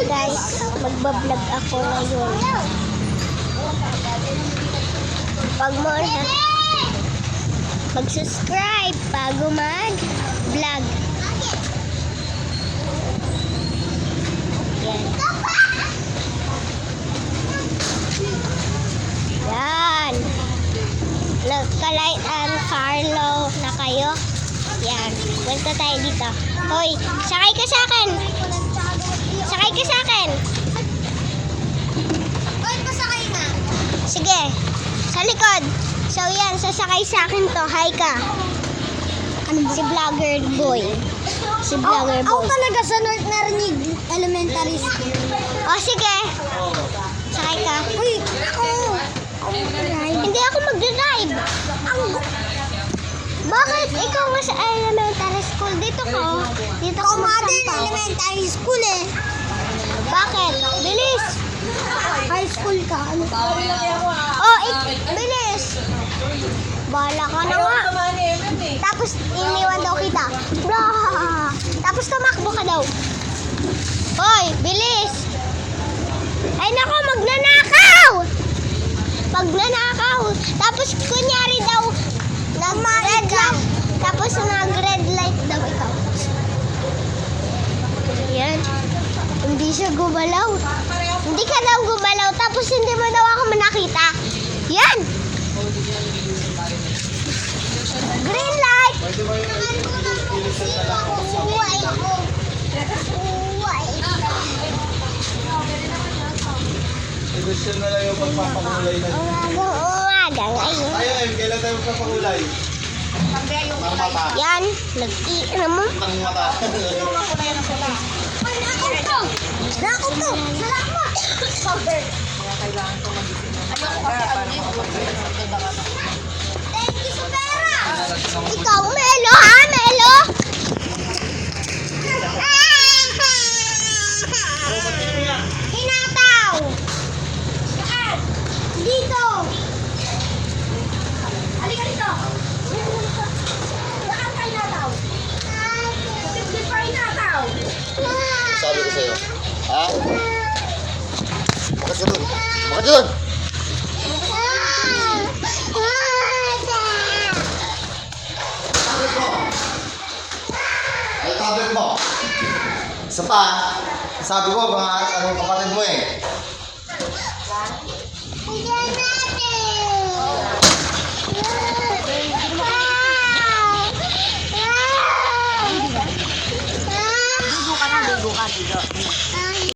guys, magbablog ako ngayon. Pag mo mag-subscribe bago mag-vlog. Yan. Yan. Nagka-light and Carlo na kayo. Yan. Punta tayo dito. Hoy, sakay ka sa akin. Sakay ka sa akin. Hoy, pasakay na. Sige. Sa likod. So yan, sasakay sa akin to. Hi ka. Ano ba? Si Vlogger Boy. Si Vlogger Ako Boy. talaga sa North Narinig Elementary School. O sige. Sakay ka. Uy, ako. Hindi ako mag-drive. Bakit ikaw nga sa elementary school? Dito ko. Dito ko Modern magsampaw. Elementary School eh. Bakit? Bilis. High school ka. Ano ka? Oh, bilis. Bahala ka na nga. Tapos iniwan daw kita. Blah. Tapos tumakbo ka daw. Hoy, bilis. Ay nako, magnanakaw. Magnanakaw. Tapos kunyari daw, nag-red light. Tapos nag-red light daw ikaw. Yan. Hindi siya gumalaw. Hindi ka daw gumalaw. Tapos hindi mo daw ako manakita. Yan. Green light. Gusto na lang yung pagpapakulay na. Umaga ngayon. Ayun, kailan tayo magpapakulay? Ang mata. Yan. Nag-iina mo. Ang mata. Nakot to. Salamat. Cover. Thank you sa pera. Ikaw, Melo, ha? Melo? Hinataw. Dito. Halika dito. Saan kayo nataw? Simplify nataw. Sabi ko sa'yo. Ha? Bakit ka dun? Bakit ka dun? Ay, tablet mo. Isa pa, sabi ko, mga anong kapatid mo eh. Bigo ka na, bigo ka, bigo.